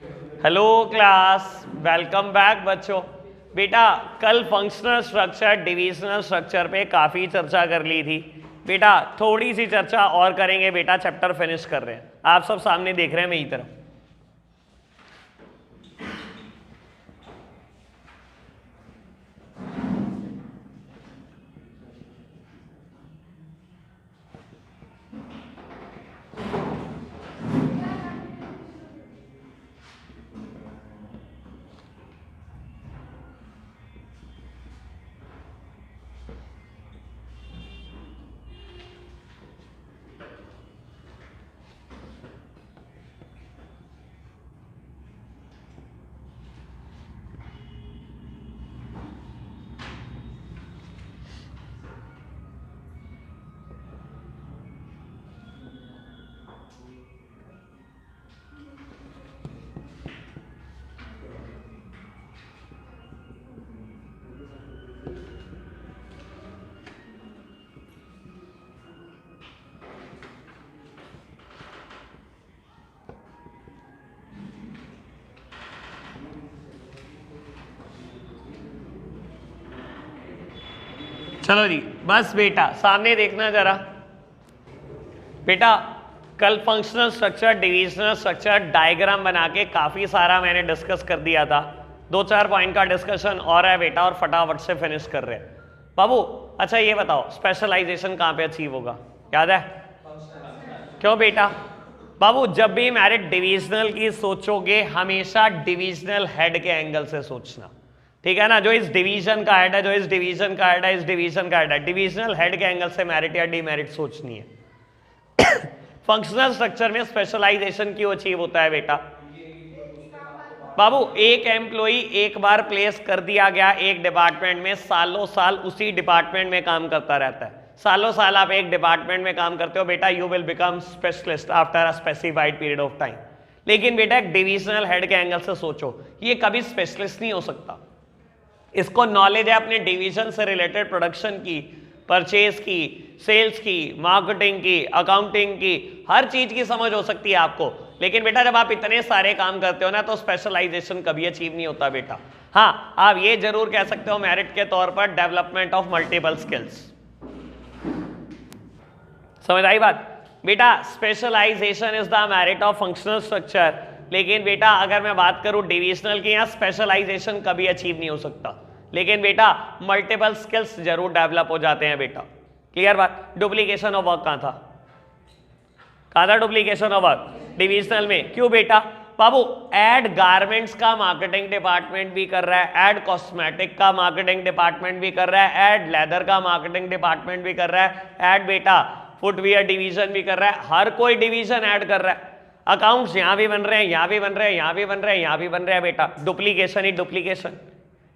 Hello class, welcome back बच्चों। बेटा कल फंक्शनल स्ट्रक्चर, डिविजनल स्ट्रक्चर पे काफ़ी चर्चा कर ली थी। बेटा थोड़ी सी चर्चा और करेंगे। बेटा चैप्टर फिनिश कर रहे हैं, आप सब सामने देख रहे हैं मेरी तरफ। चलो जी, बस बेटा सामने देखना जरा। बेटा कल functional structure, divisional structure diagram बना के काफ़ी सारा मैंने डिस्कस कर दिया था। 2-4 पॉइंट का डिस्कशन और है बेटा, और फटाफट से फिनिश कर रहे हैं बाबू। अच्छा ये बताओ, स्पेशलाइजेशन कहाँ पे अचीव होगा, याद है? क्यों बेटा? बाबू जब भी मेरिट डिविजनल की सोचोगे हमेशा डिविजनल हेड के एंगल से सोचना, ठीक है ना? जो इस डिवीजन का हेड है, जो इस डिवीजन का हेड है, इस डिवीजन का हेड है, डिविजनल हेड के एंगल से मेरिट या डीमेरिट सोचनी है। फंक्शनल स्ट्रक्चर में स्पेशलाइजेशन क्यों अचीव होता है बेटा? बाबू एक एम्प्लॉई एक बार प्लेस कर दिया गया एक डिपार्टमेंट में, सालों साल उसी डिपार्टमेंट में काम करता रहता है। सालों साल आप एक डिपार्टमेंट में काम करते हो बेटा, you will become specialist after a specified period of time. लेकिन बेटा एक डिविजनल हेड के एंगल से सोचो, ये कभी स्पेशलिस्ट नहीं हो सकता। इसको नॉलेज है अपने डिवीजन से रिलेटेड, प्रोडक्शन की, परचेज की, सेल्स की, मार्केटिंग की, अकाउंटिंग की, हर चीज की समझ हो सकती है आपको। लेकिन बेटा जब आप इतने सारे काम करते हो ना, तो स्पेशलाइजेशन कभी अचीव नहीं होता बेटा। हाँ, आप ये जरूर कह सकते हो मेरिट के तौर पर डेवलपमेंट ऑफ मल्टीपल स्किल्स। समझ आई बात? बेटा specialisation is the merit of functional structure. लेकिन बेटा अगर मैं बात करूं डिविजनल की, यहाँ स्पेशलाइजेशन कभी अचीव नहीं हो सकता। लेकिन बेटा मल्टीपल स्किल्स जरूर डेवलप हो जाते हैं बेटा। क्लियर बात? डुप्लीकेशन ऑफ वर्क कहाँ था डुप्लीकेशन ऑफ वर्क? डिविजनल में। क्यों बेटा? बाबू एड गारमेंट्स का मार्केटिंग डिपार्टमेंट भी कर रहा है, एड कॉस्मेटिक का मार्केटिंग डिपार्टमेंट भी कर रहा है, एड लेदर का मार्केटिंग डिपार्टमेंट भी कर रहा है, एड बेटा फुटवियर डिवीजन भी कर रहा है। हर कोई डिवीजन ऐड कर रहा है। अकाउंट्स यहाँ भी बन रहे हैं, यहाँ भी बन रहे हैं, यहाँ भी बन रहे हैं, यहाँ भी बन रहे हैं बेटा। डुप्लीकेशन ही डुप्लीकेशन।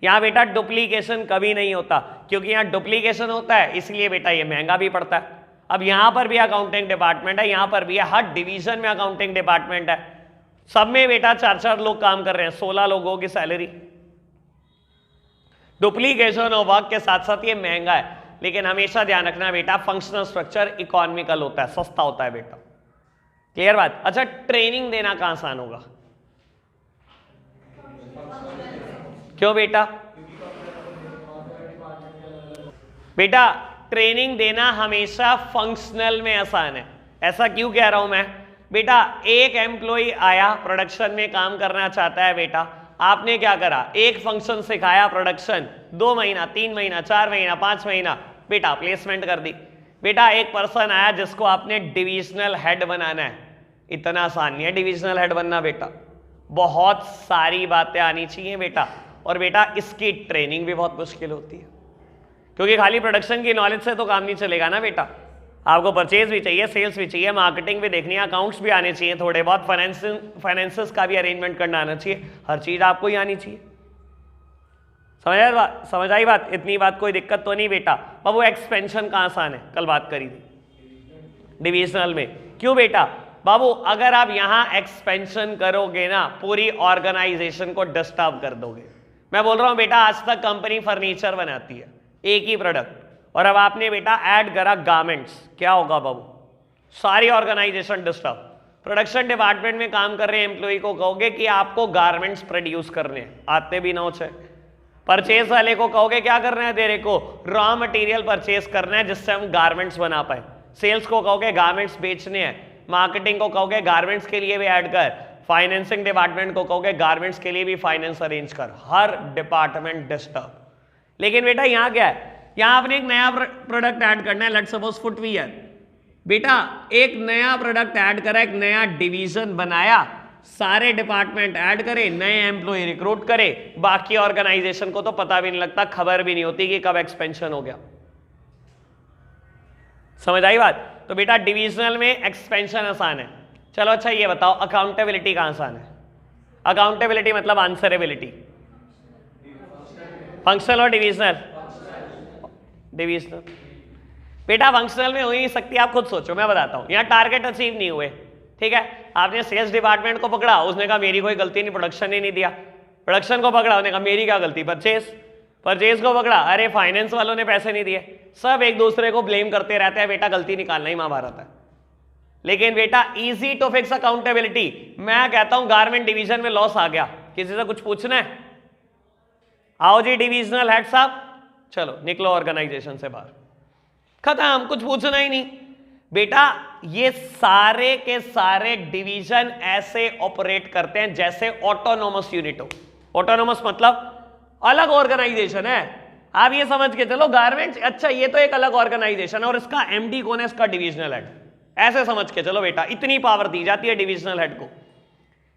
यहाँ बेटा डुप्लीकेशन कभी नहीं होता, क्योंकि यहाँ डुप्लीकेशन होता है इसलिए बेटा ये महंगा भी पड़ता है। अब यहाँ पर भी अकाउंटिंग डिपार्टमेंट है, यहाँ पर भी है, हर डिवीजन में अकाउंटिंग डिपार्टमेंट है। सब में बेटा 4-4 लोग काम कर रहे हैं, 16 लोगों की सैलरी। डुप्लीकेशन और वर्क के साथ साथ ये महंगा है। लेकिन हमेशा ध्यान रखना बेटा, फंक्शनल स्ट्रक्चर इकोनॉमिकल होता है, सस्ता होता है बेटा। क्लियर बात? अच्छा ट्रेनिंग देना कहां आसान होगा? क्यों बेटा? बेटा ट्रेनिंग देना हमेशा फंक्शनल में आसान है। ऐसा क्यों कह रहा हूं मैं? बेटा एक एम्प्लॉय आया, प्रोडक्शन में काम करना चाहता है बेटा, आपने क्या करा? एक फंक्शन सिखाया प्रोडक्शन, 2 महीना, 3 महीना, 4 महीना, 5 महीना बेटा प्लेसमेंट कर दी। बेटा एक पर्सन आया जिसको आपने डिविजनल हेड बनाना है। इतना आसान नहीं है डिविजनल हेड बनना बेटा, बहुत सारी बातें आनी चाहिए बेटा। और बेटा इसकी ट्रेनिंग भी बहुत मुश्किल होती है, क्योंकि खाली प्रोडक्शन की नॉलेज से तो काम नहीं चलेगा ना बेटा। आपको परचेज भी चाहिए, सेल्स भी चाहिए, मार्केटिंग भी देखनी है, अकाउंट्स भी आने चाहिए, थोड़े बहुत फाइनेंसेस का भी अरेंजमेंट करना आना चाहिए, हर चीज आपको ही आनी चाहिए। समझ आई बात? इतनी बात कोई दिक्कत तो नहीं बेटा। अब वो एक्सपेंशन कहाँ आसान है, कल बात करी थी डिविजनल में। क्यों बेटा? बाबू अगर आप यहां एक्सपेंशन करोगे ना, पूरी ऑर्गेनाइजेशन को डिस्टर्ब कर दोगे। मैं बोल रहा हूं बेटा, आज तक कंपनी फर्नीचर बनाती है, एक ही प्रोडक्ट, और अब आपने बेटा ऐड करा गारमेंट्स, क्या होगा बाबू? सारी ऑर्गेनाइजेशन डिस्टर्ब। प्रोडक्शन डिपार्टमेंट में काम कर रहे एम्प्लॉय को कहोगे कि आपको गारमेंट्स प्रोड्यूस करने हैं, आते भी ना हो चाहे। परचेज वाले को कहोगे क्या करना है तेरे को, रॉ मटेरियल परचेज करना है जिससे हम गारमेंट्स बना पाए। सेल्स को कहोगे गारमेंट्स बेचने हैं। मार्केटिंग को कहोगे गारमेंट्स के लिए भी ऐड कर। फाइनेंसिंग डिपार्टमेंट को कहोगे गारमेंट्स के लिए भी फाइनेंस अरेंज कर। हर डिपार्टमेंट डिस्टर्ब। लेकिन बेटा यहाँ क्या है, यहाँ आपने एक नया प्रोडक्ट ऐड करना है, लेट्स सपोज फुटवियर। बेटा एक नया प्रोडक्ट ऐड करा, एक नया डिवीजन बनाया, सारे डिपार्टमेंट ऐड करे, नए एम्प्लॉय रिक्रूट करे, बाकी ऑर्गेनाइजेशन को तो पता भी नहीं लगता, खबर भी नहीं होती कि कब एक्सपेंशन हो गया। समझ आई बात? तो बेटा डिविजनल में एक्सपेंशन आसान है। चलो अच्छा ये बताओ अकाउंटेबिलिटी कहां आसान है? अकाउंटेबिलिटी मतलब आंसरेबिलिटी। फंक्शनल और डिविजनल? डिविजनल। बेटा फंक्शनल में हो ही नहीं सकती, आप खुद सोचो, मैं बताता हूं। यहां टारगेट अचीव नहीं हुए, ठीक है, आपने सेल्स डिपार्टमेंट को पकड़ा, उसने कहा मेरी कोई गलती नहीं, प्रोडक्शन ही नहीं दिया। प्रोडक्शन को पकड़ा, उसने कहा मेरी क्या गलती, परचेज को पकड़ा, अरे फाइनेंस वालों ने पैसे नहीं दिए। सब एक दूसरे को ब्लेम करते रहते हैं। बेटा गलती निकालना ही महाभारत है। लेकिन बेटा इजी टू फिक्स अकाउंटेबिलिटी। मैं कहता हूं गारमेंट डिवीजन में लॉस आ गया, किसी से कुछ पूछना है? आओ जी डिविजनल हेड साहब, चलो निकलो ऑर्गेनाइजेशन से बाहर, खत्म, कुछ पूछना ही नहीं। बेटा ये सारे के सारे डिवीजन ऐसे ऑपरेट करते हैं जैसे ऑटोनोमस यूनिट हो। ऑटोनोमस मतलब अलग ऑर्गेनाइजेशन है। आप ये समझ के चलो गारमेंट्स, अच्छा ये तो एक अलग ऑर्गेनाइजेशन है और इसका एमडी कौन है, इसका डिविजनल हेड। ऐसे समझ के चलो बेटा, इतनी पावर दी जाती है डिविजनल हेड को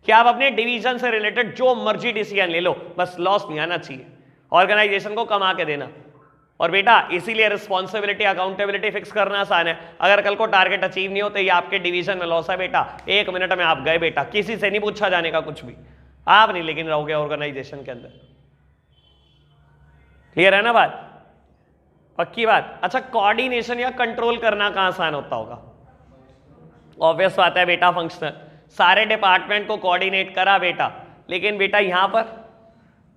कि आप अपने डिवीजन से रिलेटेड जो मर्जी डिसीजन ले लो, बस लॉस नहीं आना चाहिए, ऑर्गेनाइजेशन को कमा के देना। और बेटा इसीलिए रिस्पॉन्सिबिलिटी अकाउंटेबिलिटी फिक्स करना आसान है। अगर कल को टारगेट अचीव नहीं होते, ये आपके डिवीजन में लॉस है बेटा, 1 मिनट में आप गए बेटा, किसी से नहीं पूछा जाने का कुछ भी, आप नहीं लेकिन रहोगे ऑर्गेनाइजेशन के अंदर। क्लियर है ना बात, पक्की बात? अच्छा कोऑर्डिनेशन या कंट्रोल करना कहां आसान होता होगा? ऑब्वियस बात है बेटा फंक्शनल, सारे डिपार्टमेंट को कोऑर्डिनेट करा बेटा। लेकिन बेटा यहां पर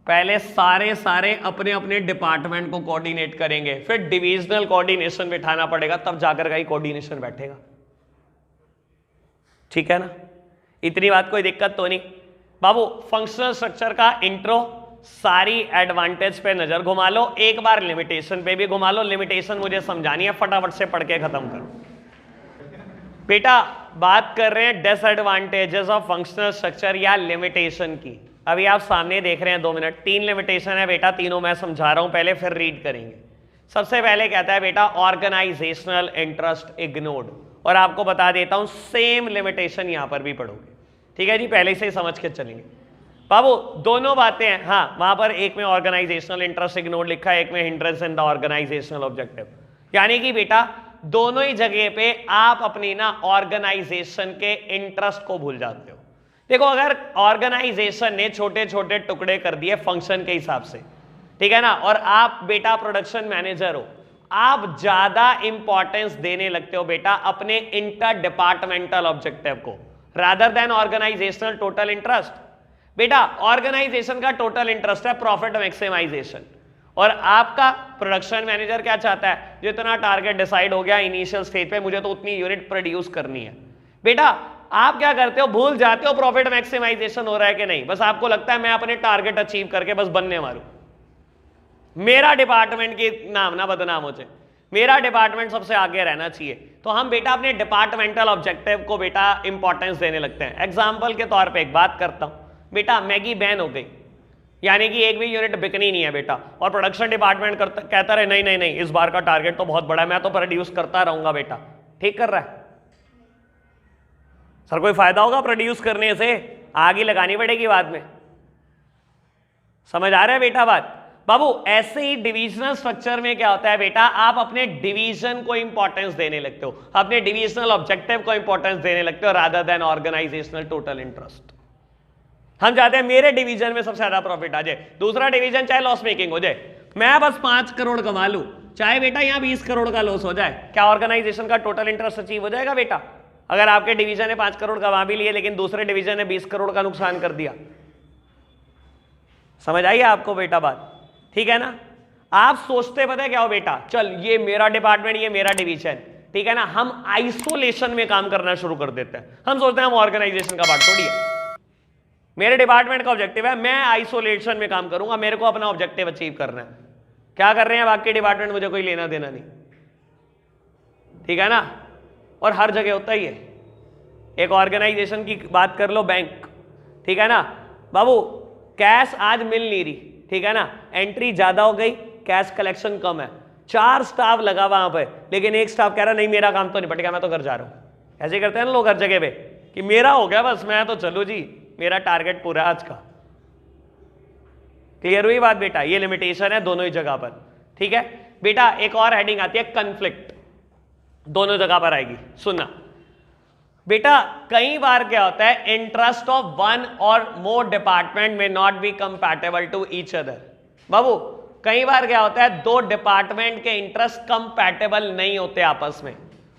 पहले सारे अपने अपने डिपार्टमेंट को कोऑर्डिनेट करेंगे, फिर डिविजनल कोऑर्डिनेशन बिठाना पड़ेगा, तब जाकर का ही कोऑर्डिनेशन बैठेगा। ठीक है ना, इतनी बात कोई दिक्कत तो नहीं बाबू। फंक्शनल स्ट्रक्चर का इंट्रो, सारी एडवांटेज पे नजर घुमा लो, एक बार लिमिटेशन पे भी घुमा लो। लिमिटेशन मुझे समझानी है, फटाफट से पढ़ के खत्म करो बेटा। बात कर रहे हैं डिसएडवांटेजेस ऑफ फंक्शनल स्ट्रक्चर या लिमिटेशन की। अभी आप सामने देख रहे हैं 2 मिनट, 3 लिमिटेशन है बेटा, तीनों मैं समझा रहा हूं, पहले फिर रीड करेंगे। सबसे पहले कहता है बेटा ऑर्गेनाइजेशनल इंटरेस्ट इग्नोर्ड, और आपको बता देता हूं सेम लिमिटेशन यहां पर भी पढ़ोगे। ठीक है जी, पहले से ही समझ के चलेंगे बाबू। दोनों बातें हैं, हाँ वहां पर एक में ऑर्गेनाइजेशनल इंटरेस्ट इग्नोर्ड लिखा है, एक में hindrance in the organisational objective. यानी कि बेटा दोनों ही जगह पे आप अपनी ना ऑर्गेनाइजेशन के इंटरेस्ट को भूल जाते हो। देखो अगर ऑर्गेनाइजेशन ने छोटे छोटे टुकड़े कर दिए फंक्शन के हिसाब से, ठीक है ना, और आप बेटा प्रोडक्शन मैनेजर हो, आप ज्यादा इंपॉर्टेंस देने लगते हो बेटा अपने इंटर डिपार्टमेंटल ऑब्जेक्टिव को rather than organisational total interest. बेटा ऑर्गेनाइजेशन का टोटल इंटरेस्ट है प्रॉफिट मैक्सिमाइजेशन, और आपका प्रोडक्शन मैनेजर क्या चाहता है, जितना टारगेट डिसाइड हो गया इनिशियल स्टेज पे, मुझे तो उतनी यूनिट प्रोड्यूस करनी है। बेटा आप क्या करते हो, भूल जाते हो प्रॉफिट मैक्सिमाइजेशन हो रहा है कि नहीं, बस आपको लगता है मैं अपने टारगेट अचीव करके बस बनने मारूं, मेरा डिपार्टमेंट की नाम ना बदनाम हो जाए, मेरा डिपार्टमेंट सबसे आगे रहना चाहिए। तो हम बेटा अपने डिपार्टमेंटल ऑब्जेक्टिव को बेटा इंपॉर्टेंस देने लगते हैं। एग्जाम्पल के तौर पर एक बात करता हूं बेटा, मैगी बैन हो गई, यानी कि एक भी यूनिट बिकनी नहीं है बेटा, और प्रोडक्शन डिपार्टमेंट कहता रहे नहीं नहीं नहीं इस बार का टारगेट तो बहुत बड़ा है, मैं तो प्रोड्यूस करता रहूंगा बेटा। ठीक कर रहा है सर, कोई फायदा होगा प्रोड्यूस करने से, आग ही लगानी पड़ेगी बाद में। समझ आ रहा है बेटा बात? बाबू ऐसे ही डिविजनल स्ट्रक्चर में क्या होता है बेटा, आप अपने डिवीजन को इंपॉर्टेंस देने लगते हो, अपने डिविजनल ऑब्जेक्टिव को इंपॉर्टेंस देने लगते हो rather than organisational total interest. हम चाहते हैं मेरे डिवीजन में सबसे ज्यादा प्रॉफिट आ जाए, दूसरा डिवीजन चाहे लॉस मेकिंग हो जाए, मैं बस 5 करोड़ कमा लूं, चाहे बेटा यहां 20 करोड़ का लॉस हो जाए, क्या ऑर्गेनाइजेशन का टोटल इंटरेस्ट अचीव हो जाएगा बेटा? अगर आपके डिवीजन ने 5 करोड़ कमा भी लिए लेकिन दूसरे डिवीजन ने 20 करोड़ का नुकसान कर दिया। समझ आई आपको बेटा बात? ठीक है ना। आप सोचते पता है क्या हो बेटा, चल ये मेरा डिपार्टमेंट, ये मेरा डिवीजन, ठीक है ना, हम आइसोलेशन में काम करना शुरू कर देते हैं। हम सोचते हैं हम ऑर्गेनाइजेशन का पार्ट थोड़ी है, मेरे डिपार्टमेंट का ऑब्जेक्टिव है मैं आइसोलेशन में काम करूंगा, मेरे को अपना ऑब्जेक्टिव अचीव करना है। क्या कर रहे हैं बाकी डिपार्टमेंट, मुझे कोई लेना देना नहीं, ठीक है ना। और हर जगह होता ही है। एक ऑर्गेनाइजेशन की बात कर लो, बैंक, ठीक है ना बाबू, कैश आज मिल नहीं रही, ठीक है ना, एंट्री ज्यादा हो गई, कैश कलेक्शन कम है, 4 स्टाफ लगा वहां पे, लेकिन एक स्टाफ कह रहा नहीं मेरा काम तो निपट गया, मैं तो घर जा रहा हूं। ऐसे करते हैं ना लोग हर जगह पे कि मेरा हो गया बस, मैं तो चलू जी, मेरा टारगेट पूरा आज का। क्लियर हुई बात बेटा, ये लिमिटेशन है दोनों ही जगह पर, ठीक है बेटा। एक और हेडिंग आती है कन्फ्लिक्ट, दोनों जगह पर आएगी, सुनना बेटा। कई बार क्या होता है, इंटरेस्ट ऑफ वन और मोर डिपार्टमेंट में not be compatible to each other. बाबू कई बार क्या होता है, दो डिपार्टमेंट के इंटरेस्ट कंपैटिबल नहीं होते आपस में,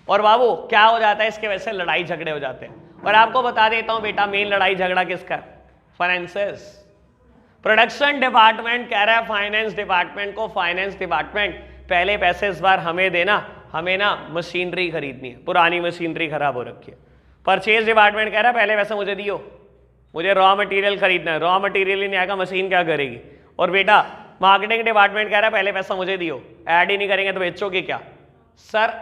और बाबू क्या हो जाता है, इसके वजह से लड़ाई झगड़े हो जाते हैं। और आपको बता देता हूं बेटा, मेन लड़ाई झगड़ा किसका है, फाइनेंसेस। प्रोडक्शन डिपार्टमेंट कह रहा है फाइनेंस डिपार्टमेंट को, फाइनेंस डिपार्टमेंट पहले पैसे इस बार हमें देना, हमें ना मशीनरी खरीदनी है, पुरानी मशीनरी खराब हो रखी है। परचेज डिपार्टमेंट कह रहा है पहले पैसे मुझे दियो, मुझे रॉ मटेरियल खरीदना है, रॉ मटेरियल ही नहीं आएगा मशीन क्या करेगी। और बेटा मार्केटिंग डिपार्टमेंट कह रहा है पहले पैसा मुझे दियो, ऐड ही नहीं करेंगे तो बेचोगे क्या। सर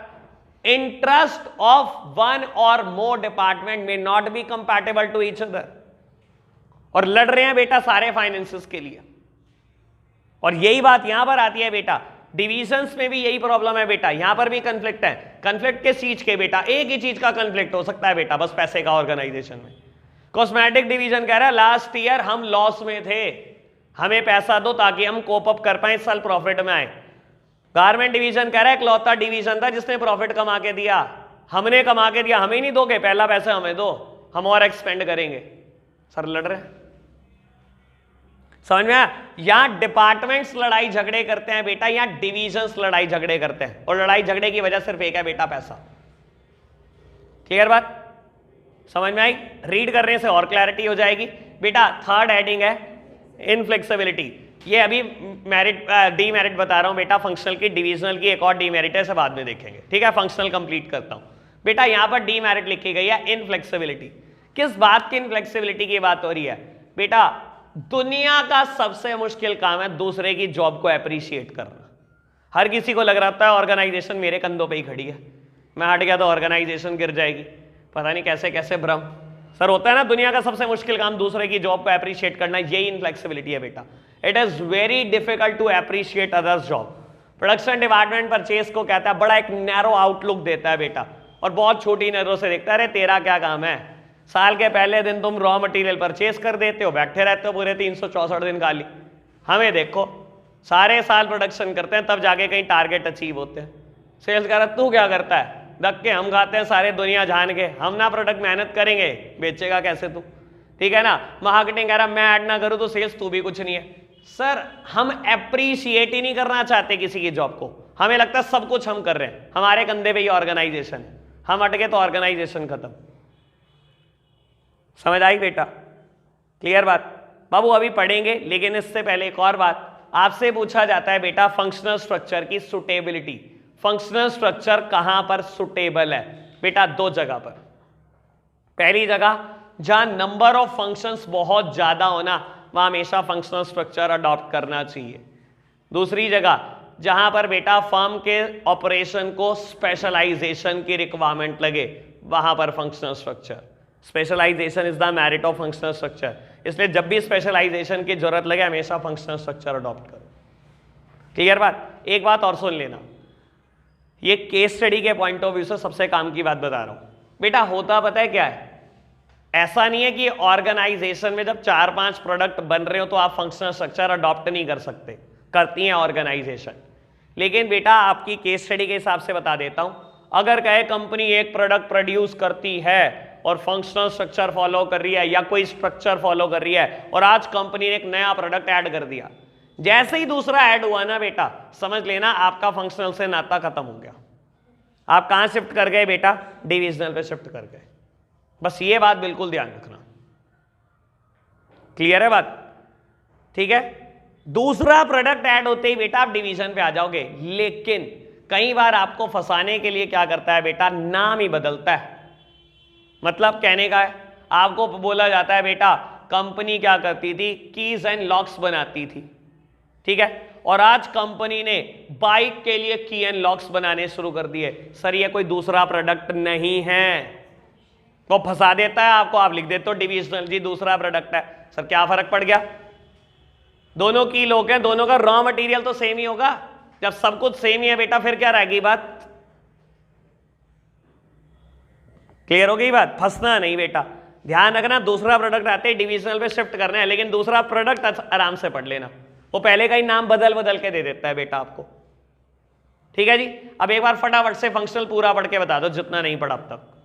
इंटरेस्ट ऑफ वन और मोर डिपार्टमेंट में not be compatible to each other, और लड़ रहे हैं बेटा सारे फाइनेंसेस के लिए। और यही बात यहां पर आती है बेटा, डिविजन्स में भी यही प्रॉब्लम है बेटा, यहां पर भी कंफ्लिक्ट है। कंफ्लिक्ट किस चीज के बेटा, एक ही चीज का कंफ्लिक्ट हो सकता है बेटा, बस पैसे का ऑर्गेनाइजेशन में। कॉस्मेटिक डिवीजन कह रहा है लास्ट ईयर हम लॉस में थे, हमें पैसा दो ताकि हम कोप अप कर पाए, इस साल प्रॉफिट में आए। गारमेंट डिवीजन कह रहा है इकलौता डिवीजन था जिसने प्रॉफिट कमा के दिया, हमने कमा के दिया, हमें नहीं दोगे, पहला पैसा हमें दो, हम और एक्सपेंड करेंगे। सर लड़ रहे हैं, समझ में आया। यहां डिपार्टमेंट्स लड़ाई झगड़े करते हैं बेटा, यहां डिविजन्स लड़ाई झगड़े करते हैं, और लड़ाई झगड़े की वजह सिर्फ एक है बेटा, पैसा। क्लियर बात, समझ में आई। रीड करने से और क्लैरिटी हो जाएगी बेटा। थर्ड हेडिंग है इनफ्लेक्सिबिलिटी। ये अभी मेरिट डीमेरिट बता रहा हूं बेटा, फंक्शनल की, डिविजनल की एक और डीमेरिट है, से बाद में देखेंगे, ठीक है। फंक्शनल कंप्लीट करता हूं बेटा। यहां पर डीमेरिट लिखी गई है इनफ्लेक्सिबिलिटी। किस बात की इनफ्लेक्सिबिलिटी की बात हो रही है बेटा, दुनिया का सबसे मुश्किल काम है दूसरे की जॉब को अप्रिशिएट करना। हर किसी को लग रहा था ऑर्गेनाइजेशन मेरे कंधों पे ही खड़ी है, मैं हट गया तो ऑर्गेनाइजेशन गिर जाएगी, पता नहीं कैसे कैसे भ्रम। सर होता है ना, दुनिया का सबसे मुश्किल काम दूसरे की जॉब को अप्रिशिएट करना, यही इनफ्लेक्सिबिलिटी है बेटा। It is very difficult to appreciate others job. Production department purchase को कहता है, बड़ा एक नैरो आउटलुक देता है बेटा, और बहुत छोटी नजरों से देखता है, अरे तेरा क्या काम है, साल के पहले दिन तुम रॉ मटेरियल परचेज कर देते हो, बैठे रहते हो पूरे 364 दिन खाली। हमें देखो सारे साल प्रोडक्शन करते हैं, तब जाके कहीं टारगेट अचीव होते हैं। सेल्स कह रहा तू क्या करता है, धक्के हम खाते हैं सारे दुनिया जान के, हम ना प्रोडक्ट मेहनत करेंगे बेचेगा कैसे तू, ठीक है ना। मार्केटिंग कह रहा मैं ऐड ना करूं तो सेल्स तू भी कुछ नहीं है। सर हम अप्रिशिएट ही नहीं करना चाहते किसी की जॉब को, हमें लगता है सब कुछ हम कर रहे हैं, हमारे कंधे पे ये ऑर्गेनाइजेशन है, हम हट गए तो ऑर्गेनाइजेशन खत्म। समझ आई बेटा, क्लियर बात। बाबू अभी पढ़ेंगे, लेकिन इससे पहले एक और बात आपसे पूछा जाता है बेटा, फंक्शनल स्ट्रक्चर की सुटेबिलिटी। फंक्शनल स्ट्रक्चर कहां पर सुटेबल है बेटा, दो जगह पर। पहली जगह जहां नंबर ऑफ फंक्शंस बहुत ज्यादा होना, वहां हमेशा फंक्शनल स्ट्रक्चर अडॉप्ट करना चाहिए। दूसरी जगह जहां पर बेटा फर्म के ऑपरेशन को स्पेशलाइजेशन की रिक्वायरमेंट लगे, वहां पर functional structure. Specialisation is the merit of functional structure, इसलिए जब भी स्पेशलाइजेशन की जरूरत लगे हमेशा फंक्शनल स्ट्रक्चर अडॉप्ट करो। क्लियर बात। एक बात और सुन लेना, ये केस स्टडी के पॉइंट ऑफ व्यू से सबसे काम की बात बता रहा हूं बेटा। होता पता है क्या है, ऐसा नहीं है कि ऑर्गेनाइजेशन में जब 4-5 प्रोडक्ट बन रहे हो तो आप फंक्शनल स्ट्रक्चर अडॉप्ट नहीं कर सकते, करती हैं ऑर्गेनाइजेशन। लेकिन बेटा आपकी केस स्टडी के हिसाब से बता देता हूं, अगर कहे कंपनी एक प्रोडक्ट प्रोड्यूस करती है और फंक्शनल स्ट्रक्चर फॉलो कर रही है या कोई स्ट्रक्चर फॉलो कर रही है, और आज कंपनी ने एक नया प्रोडक्ट ऐड कर दिया, जैसे ही दूसरा ऐड हुआ ना बेटा, समझ लेना आपका फंक्शनल से नाता खत्म हो गया। आप कहां शिफ्ट कर गए बेटा, डिविजनल पे शिफ्ट कर गए। बस ये बात बिल्कुल ध्यान रखना। क्लियर है बात, ठीक है। दूसरा प्रोडक्ट ऐड होते ही बेटा आप डिवीजन पे आ जाओगे, लेकिन कई बार आपको फंसाने के लिए क्या करता है बेटा, नाम ही बदलता है। मतलब कहने का है, आपको बोला जाता है बेटा कंपनी क्या करती थी, कीज एंड लॉक्स बनाती थी, ठीक है, और आज कंपनी ने बाइक के लिए की एंड लॉक्स बनाने शुरू कर दिए। सर ये कोई दूसरा प्रोडक्ट नहीं है, वो फंसा देता है आपको। आप लिख देते हो डिविजनल जी दूसरा प्रोडक्ट है। सर क्या फर्क पड़ गया, दोनों की लोग हैं, दोनों का रॉ मटेरियल तो सेम ही होगा। जब सब कुछ सेम ही है बेटा फिर क्या रहेगी बात, क्लियर हो गई बात। फंसना नहीं बेटा, ध्यान रखना दूसरा प्रोडक्ट आते ही डिविजनल पे शिफ्ट करना है, लेकिन दूसरा प्रोडक्ट आराम से पढ़ लेना, वो पहले का ही नाम बदल बदल के दे देता है बेटा आपको, ठीक है जी। अब एक बार फटाफट से फंक्शनल पूरा पढ़ के बता दो जितना नहीं पढ़ा अब तक।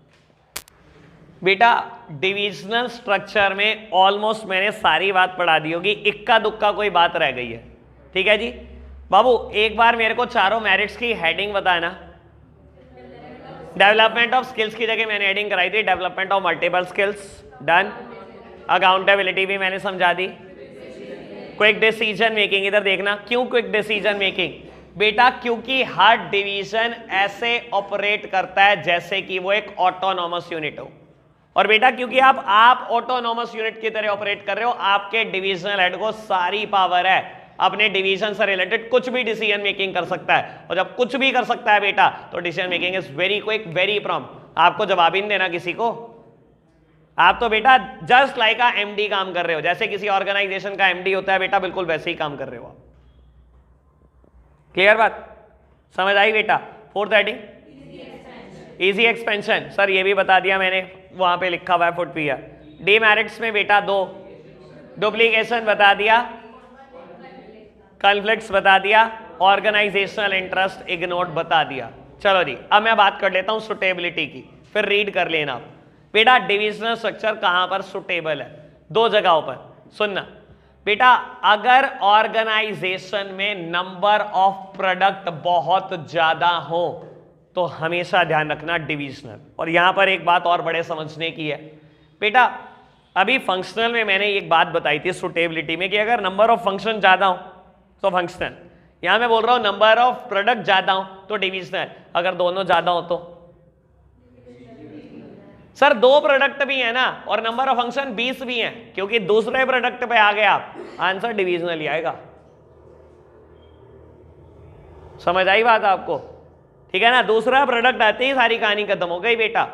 बेटा डिविजनल स्ट्रक्चर में ऑलमोस्ट मैंने सारी बात पढ़ा दी होगी, इक्का दुक्का कोई बात रह गई है, ठीक है जी। बाबू एक बार मेरे को चारों मेरिट्स की हेडिंग बताना। डेवलपमेंट ऑफ स्किल्स की जगह मैंने हेडिंग कराई थी development of multiple skills, done. Accountability भी मैंने समझा दी। क्विक डिसीजन मेकिंग, इधर देखना, क्यों क्विक डिसीजन मेकिंग बेटा, क्योंकि हर डिवीजन ऐसे ऑपरेट करता है जैसे कि वो एक ऑटोनॉमस यूनिट हो। और बेटा क्योंकि आप ऑटोनॉमस यूनिट की तरह ऑपरेट कर रहे हो, आपके डिविजनल हेड को सारी पावर है, अपने डिवीजन से रिलेटेड कुछ भी डिसीजन मेकिंग कर सकता है। और जब कुछ भी कर सकता है बेटा तो decision making is very quick, very prompt. आपको जवाब ही नहीं देना किसी को, आप तो बेटा जस्ट लाइक अ एमडी काम कर रहे हो, जैसे किसी ऑर्गेनाइजेशन का एमडी होता है बेटा, बिल्कुल वैसे ही काम कर रहे हो आप। क्लियर बात, समझ आई बेटा। Fourth heading easy expansion, sir ये भी बता दिया मैंने, वहां पे लिखा हुआ है फुट पिया। डीमेरिट्स में बेटा दो, डुप्लीकेशन बता दिया, कॉन्फ्लिक्ट्स बता दिया, ऑर्गेनाइजेशनल इंटरेस्ट इग्नोर्ड बता दिया। चलो जी अब मैं बात कर लेता हूं सुटेबिलिटी की, फिर रीड कर लेना। बेटा डिविजनल स्ट्रक्चर कहां पर सुटेबल है, दो जगहों पर। सुनना बेटा, अगर ऑर्गेनाइजेशन में नंबर ऑफ प्रोडक्ट बहुत ज्यादा हो तो हमेशा ध्यान रखना डिविजनल। और यहां पर एक बात और बड़े समझने की है बेटा, अभी फंक्शनल में मैंने एक बात बताई थी सुटेबिलिटी में कि अगर नंबर ऑफ फंक्शन ज्यादा हो तो फंक्शनल, यहां मैं बोल रहा हूं नंबर ऑफ प्रोडक्ट ज्यादा हो तो डिविजनल। अगर दोनों ज्यादा हो तो सर दो प्रोडक्ट भी है ना और नंबर ऑफ फंक्शन 20 भी हैं, क्योंकि दूसरे प्रोडक्ट पे आ गए आप, आंसर डिविजनल ही आएगा। समझ आई बात आपको, ठीक है ना। दूसरा प्रोडक्ट आते ही सारी कहानी खत्म हो गई बेटा,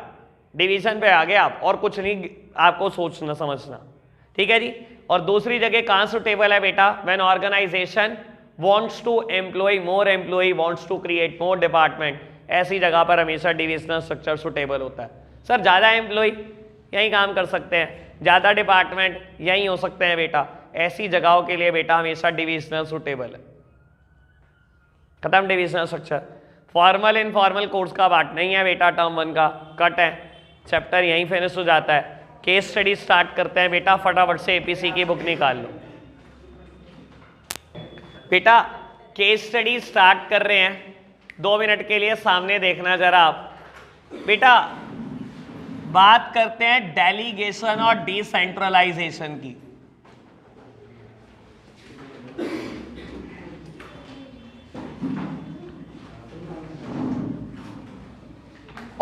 डिवीजन पे आ गए आप, और कुछ नहीं आपको सोचना समझना, ठीक है जी। और दूसरी जगह कहां सुटेबल है बेटा, when organisation wants to employ more employ, wants to create more department, ऐसी जगह पर हमेशा डिविजनल स्ट्रक्चर सुटेबल होता है। सर ज़्यादा एम्प्लॉय यहीं काम कर सकते हैं, ज़्यादा डिपार्टमेंट यहीं हो सकते हैं बेटा, ऐसी जगहों के लिए बेटा हमेशा डिविजनल सुटेबल है। खत्म divisional structure. Formal informal course का पार्ट नहीं है बेटा, टर्म 1 का कट है, चैप्टर यहीं फिनिश हो जाता है। केस स्टडी स्टार्ट करते हैं बेटा, फटाफट से एपीसी की बुक निकाल लो बेटा। केस स्टडी स्टार्ट कर रहे हैं, 2 मिनट के लिए सामने देखना जरा आप बेटा। बात करते हैं डेलीगेशन और डिसेंट्रलाइजेशन की।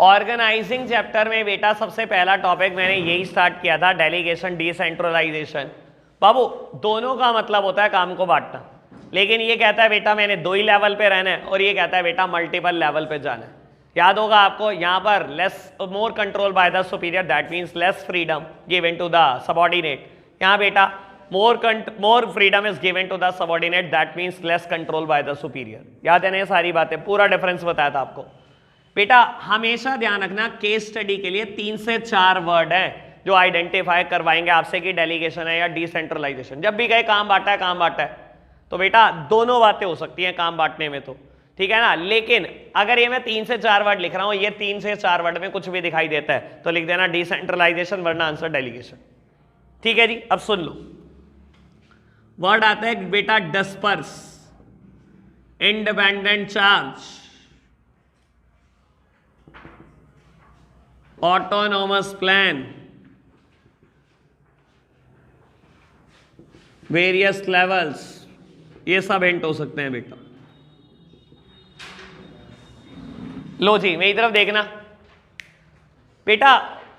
ऑर्गेनाइजिंग चैप्टर में बेटा सबसे पहला टॉपिक मैंने यही स्टार्ट किया था, डेलीगेशन डिसेंट्रलाइजेशन। बाबू दोनों का मतलब होता है काम को बांटना, लेकिन ये कहता है बेटा मैंने 2 ही लेवल पे रहना है, और ये कहता है बेटा मल्टीपल लेवल पे जाना है। याद होगा आपको, यहां पर less more control by the superior, that means less freedom given to the subordinate. यहां बेटा more freedom is given to the subordinate, that means less control by the superior. याद है ना सारी बातें, पूरा डिफरेंस बताया था आपको बेटा। हमेशा ध्यान रखना केस स्टडी के लिए 3 से 4 वर्ड हैं जो आइडेंटिफाई करवाएंगे आपसे कि डेलीगेशन है या डिसेंट्रलाइजेशन। जब भी कहे काम बांटा है काम बांटा है, तो बेटा दोनों बातें हो सकती हैं काम बांटने में, तो ठीक है ना। लेकिन अगर ये मैं 3 से 4 वर्ड लिख रहा हूं, ये 3 से 4 वर्ड में कुछ भी दिखाई देता है तो लिख देना डिसेंट्रलाइजेशन, वरना आंसर डेलीगेशन, ठीक है जी। अब सुन लो, वर्ड आता है बेटा disperse, independent charge, autonomous plan, various levels, ये सब हिंट हो सकते हैं बेटा। लो जी मेरी तरफ देखना बेटा,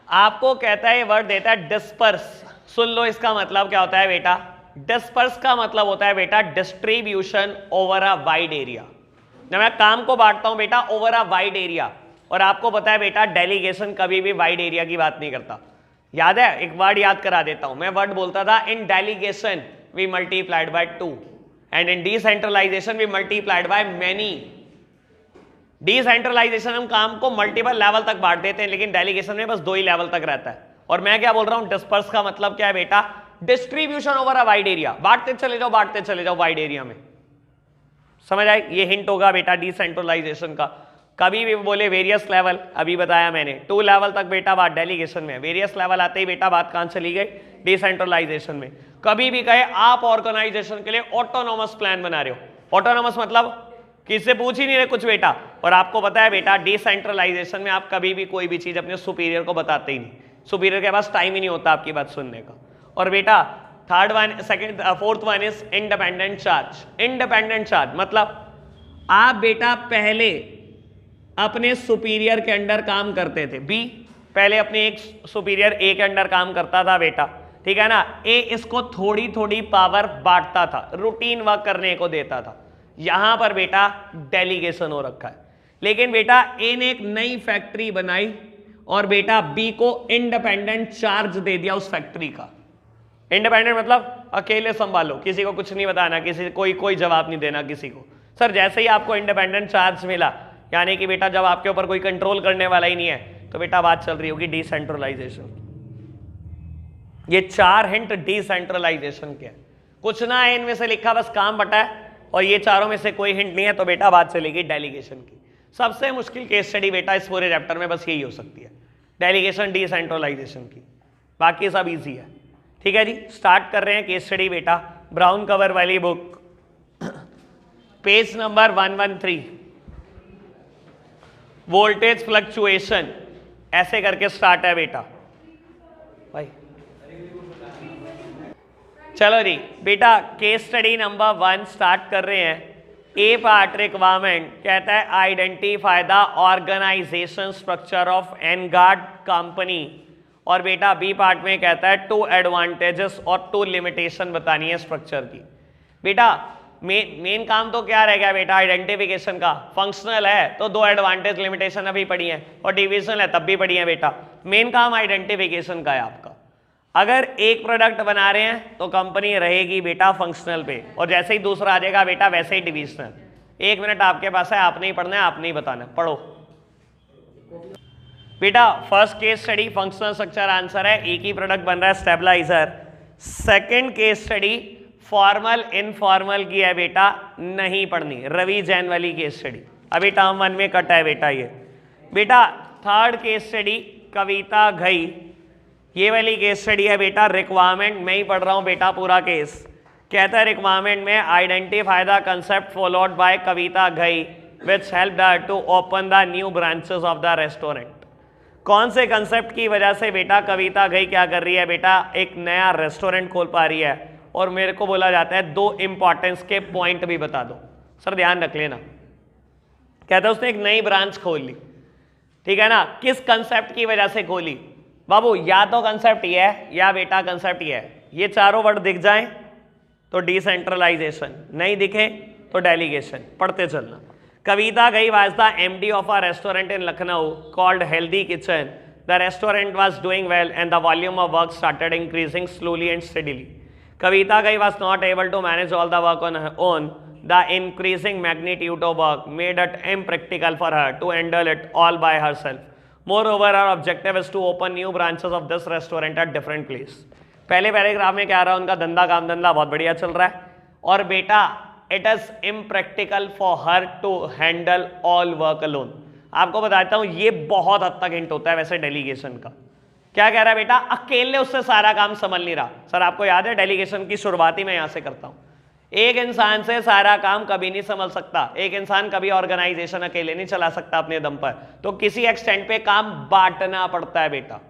आपको कहता है, वर्ड देता है डिस्पर्स। सुन लो इसका मतलब क्या होता है बेटा। डिस्पर्स का मतलब होता है बेटा distribution over a wide area. जब मैं काम को बांटता हूं बेटा ओवर अ वाइड एरिया, और आपको पता है बेटा डेलीगेशन कभी भी वाइड एरिया की बात नहीं करता। याद है, एक वर्ड याद करा देता हूं, मैं वर्ड बोलता था in delegation we multiplied by 2 and in decentralisation we multiplied by many. Decentralisation हम काम को मल्टीपल लेवल तक बांट देते हैं, लेकिन डेलीगेशन में बस 2 ही लेवल तक रहता है। और मैं क्या बोल रहा हूं, डिस्पर्स का मतलब क्या है बेटा, distribution over a wide area. बांटते चले जाओ वाइड एरिया में। समझ आए, ये हिंट होगा बेटा डिसेंट्रलाइजेशन का। कभी भी बोले वेरियस लेवल, अभी बताया मैंने 2 लेवल तक बेटा बात डेलीगेशन में, वेरियस लेवल आते ही बेटा बात कहां चली गई, डिसेंट्रलाइजेशन में। कभी भी कहे आप ऑर्गेनाइजेशन के लिए ऑटोनोमस प्लान बना रहे हो, ऑटोनोमस मतलब किससे पूछ ही नहीं रहे कुछ बेटा। और आपको पता है बेटा डिसेंट्रलाइजेशन में आप कभी भी कोई भी चीज अपने सुपीरियर को बताते ही नहीं, सुपीरियर के पास टाइम ही नहीं होता आपकी बात सुनने का। और बेटा fourth one is independent charge. Independent charge मतलब आप बेटा पहले अपने सुपीरियर के अंडर काम करते थे, बी पहले अपने एक सुपीरियर ए के अंडर काम करता था बेटा, ठीक है ना। ए इसको थोड़ी थोड़ी पावर बांटता था, रूटीन वर्क करने को देता था। यहां पर बेटा डेलीगेशन हो रखा है। लेकिन बेटा ए ने एक नई फैक्ट्री बनाई और बेटा बी को इंडिपेंडेंट चार्ज दे दिया उस फैक्ट्री का। इंडिपेंडेंट मतलब अकेले संभालो, किसी को कुछ नहीं बताना, किसी कोई जवाब नहीं देना किसी को। सर जैसे ही आपको इंडिपेंडेंट चार्ज मिला, यानी कि बेटा जब आपके ऊपर कोई कंट्रोल करने वाला ही नहीं है, तो बेटा बात चल रही होगी डिसेंट्रलाइजेशन। ये 4 हिंट डिसेंट्रलाइजेशन के, कुछ ना है इनमें से लिखा, बस काम बटा है, और ये चारों में से कोई हिंट नहीं है, तो बेटा बात चलेगी डेलीगेशन की। सबसे मुश्किल केस स्टडी बेटा इस पूरे चैप्टर में बस यही हो सकती है, डेलीगेशन डिसेंट्रलाइजेशन की, बाकी सब इजी है। ठीक है जी, स्टार्ट कर रहे हैं केस स्टडी बेटा। ब्राउन कवर वाली book, page number 113, voltage fluctuation, ऐसे करके स्टार्ट है बेटा भाई। चलो जी बेटा, केस स्टडी नंबर 1 स्टार्ट कर रहे हैं। ए पार्ट रिक्वायरमेंट कहता है identify the organisation structure of Engard company, और बेटा बी पार्ट में कहता है 2 एडवांटेजेस और 2 लिमिटेशन बतानी है स्ट्रक्चर की। बेटा मेन काम तो क्या रह गया बेटा, आइडेंटिफिकेशन का। फंक्शनल है तो 2 एडवांटेज लिमिटेशन अभी पढ़ी है, और डिविजनल है तब भी पढ़ी है बेटा। मेन काम आइडेंटिफिकेशन का है आपका। अगर एक प्रोडक्ट बना रहे हैं तो कंपनी रहेगी बेटा फंक्शनल पे, और जैसे ही दूसरा आ जाएगा बेटा वैसे ही डिविजनल। 1 मिनट आपके पास है, आपने ही पढ़ना है, आपने ही बताना है, पढ़ो बेटा। First case study functional structure answer है, एक ही प्रोडक्ट बन रहा है stabiliser. Second case study formal informal की है बेटा, नहीं पढ़नी, रवि जैन वाली केस स्टडी, अभी टर्म 1 में कटा है बेटा ये। बेटा थर्ड केस स्टडी कविता घई, ये वाली केस स्टडी है बेटा रिक्वायरमेंट, मैं ही पढ़ रहा हूं बेटा पूरा केस। कहता है रिक्वायरमेंट में identify the concept followed by Kavita Ghai which help her to open the new branches of the restaurant. कौन से कंसेप्ट की वजह से बेटा कविता घई क्या कर रही है बेटा, एक नया रेस्टोरेंट खोल पा रही है। और मेरे को बोला जाता है 2 इंपॉर्टेंस के पॉइंट भी बता दो, सर ध्यान रख लेना। कहता है उसने एक नई ब्रांच खोल ली, ठीक है ना, किस कंसेप्ट की वजह से खोली बाबू, या तो कंसेप्ट ये है या बेटा कंसेप्ट ये है। ये चारों वर्ड दिख जाएं तो डिसेंट्रलाइजेशन, नहीं दिखे तो डेलीगेशन। पढ़ते चलना। कविता Ghai was the MD of a restaurant in Lucknow called Healthy Kitchen. The restaurant was doing well and the volume of work started increasing slowly and steadily. Kavita Ghai was not able to manage all the work on her own. The increasing magnitude of work made it impractical for her to handle it all by herself. Moreover, her objective is to open new branches of this restaurant at different places. पहले paragraph में क्या रहा है, उनका धंधा काम धंधा बहुत बढ़िया चल रहा है, और बेटा it is impractical for her to handle all work alone. आपको बताता हूं ये बहुत हद तक हिंट होता है वैसे डेलीगेशन का। क्या कह रहा है बेटा, अकेले उससे सारा काम संभल नहीं रहा। सर आपको याद है डेलीगेशन की शुरुआत ही मैं यहां से करता हूं। एक इंसान से सारा काम कभी नहीं संभल सकता, एक इंसान कभी ऑर्गेनाइजेशन अकेले नहीं चला सकता अपने दम पर, तो किसी एक्सटेंट पे काम बांटना पड़ता है बेटा,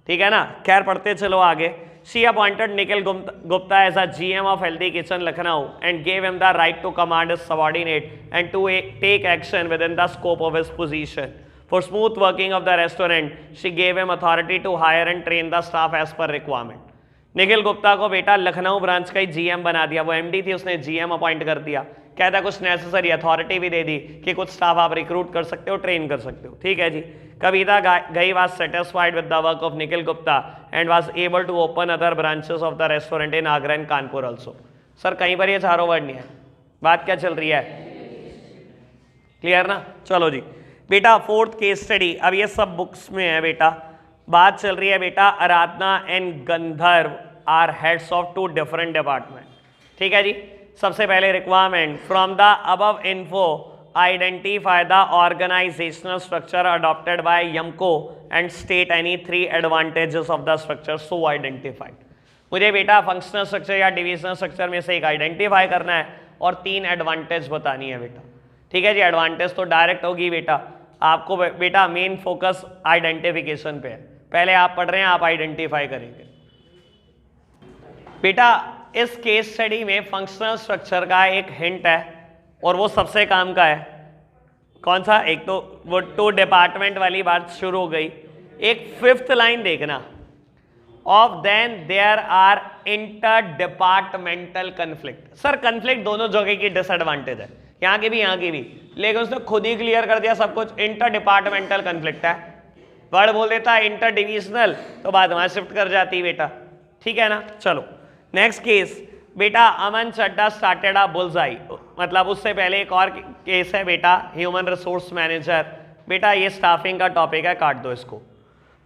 ठीक है ना। खैर पढ़ते चलो आगे। She appointed Nikhil Gupta as a GM of Healthy Kitchen Lucknow and gave him the right to command his subordinate and to take action within the scope of his position. For smooth working of the restaurant, she gave him authority to hire and train the staff as per requirement. Nikhil Gupta को बेटा Lucknow branch का ही GM बना दिया, वो MD थी, उसने GM appoint कर दिया, कहता कुछ नेसेसरी अथॉरिटी भी दे दी कि कुछ स्टाफ आप रिक्रूट कर सकते हो, ट्रेन कर सकते हो, ठीक है जी. कविता Ghai was satisfied with the work of Nikhil Gupta and was able to open other branches of the restaurant in Agra and Kanpur also. Sir कहीं पर ये चारों वर्ड नहीं है, बात क्या चल रही है, क्लियर ना. चलो जी बेटा फोर्थ केस स्टडी, अब ये सब बुक्स में है बेटा. बात चल रही है बेटा Aradhana and Gandharva are heads of 2 different department. ठीक है जी. सबसे पहले requirement from the above info identify the organisational structure adopted by Yamco and state any 3 advantages of the structure so identified. मुझे बेटा फंक्शनल स्ट्रक्चर या डिविजनल स्ट्रक्चर में से एक आइडेंटिफाई करना है और 3 एडवांटेज बतानी है बेटा. ठीक है जी. एडवांटेज तो डायरेक्ट होगी बेटा, आपको बेटा मेन फोकस आइडेंटिफिकेशन पे है. पहले आप पढ़ रहे हैं, आप आइडेंटिफाई करेंगे बेटा. इस केस स्टडी में फंक्शनल स्ट्रक्चर का एक हिंट है और वो सबसे काम का है. कौन सा? एक तो वो 2 डिपार्टमेंट वाली बात शुरू हो गई. एक 5th लाइन देखना, often there are interdepartmental conflict. Sir conflict दोनों जगह की डिसएडवांटेज है, यहाँ की भी यहाँ की भी, लेकिन उसने खुद ही क्लियर कर दिया सब कुछ. इंटर डिपार्टमेंटल कन्फ्लिक्ट है, वर्ड बोल देता है इंटर डिविजनल तो बात वहां शिफ्ट कर जाती बेटा. ठीक है ना. चलो नेक्स्ट केस बेटा, अमन चड्डा स्टार्टेड अ बुल्सआई. मतलब उससे पहले एक और केस है बेटा, ह्यूमन रिसोर्स मैनेजर. बेटा ये स्टाफिंग का टॉपिक है, काट दो इसको.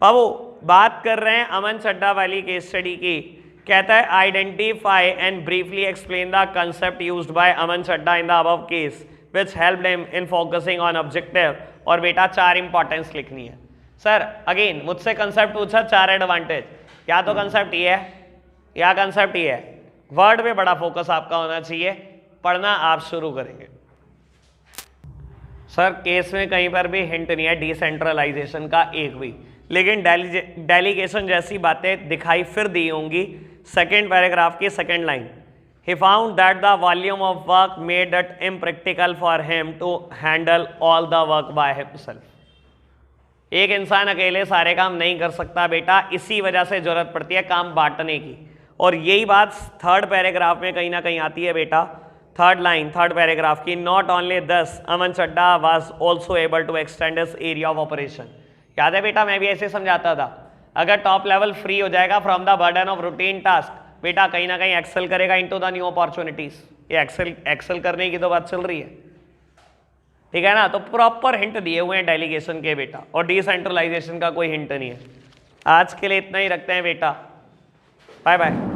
बाबू बात कर रहे हैं अमन चड्डा वाली केस स्टडी की. कहता है identify and briefly explain the concept used by Aman Chadha in the above case which helped him in focusing on objective. और बेटा 4 इंपॉर्टेंस लिखनी है. सर अगेन मुझसे कंसेप्ट पूछा, 4 एडवांटेज, या तो कंसेप्ट ये है या कंसेप्ट ये है. वर्ड पे बड़ा फोकस आपका होना चाहिए, पढ़ना आप शुरू करेंगे. सर केस में कहीं पर भी हिंट नहीं है डिसेंट्रलाइजेशन का एक भी, लेकिन डेलीगेशन जैसी बातें दिखाई फिर दी होंगी. 2nd पैराग्राफ की 2nd line, he found that the volume of work made it impractical for him to handle all the work by himself. एक इंसान अकेले सारे काम नहीं कर सकता बेटा, इसी वजह से जरूरत पड़ती है काम बांटने की. और यही बात 3rd पैराग्राफ में कहीं ना कहीं आती है बेटा. 3rd लाइन 3rd पैराग्राफ की, not only this Aman Chadha was also able to extend his area of operation. याद है बेटा मैं भी ऐसे समझाता था, अगर टॉप लेवल फ्री हो जाएगा from the burden of routine task, बेटा कहीं ना कहीं एक्सेल करेगा इनटू द न्यू अपॉर्चुनिटीज. ये एक्सेल करने की तो बात चल रही है, ठीक है ना. तो प्रॉपर हिंट दिए हुए हैं डेलीगेशन के बेटा, और डिसेंट्रलाइजेशन का कोई हिंट नहीं है. आज के लिए इतना ही रखते हैं बेटा, बाय बाय.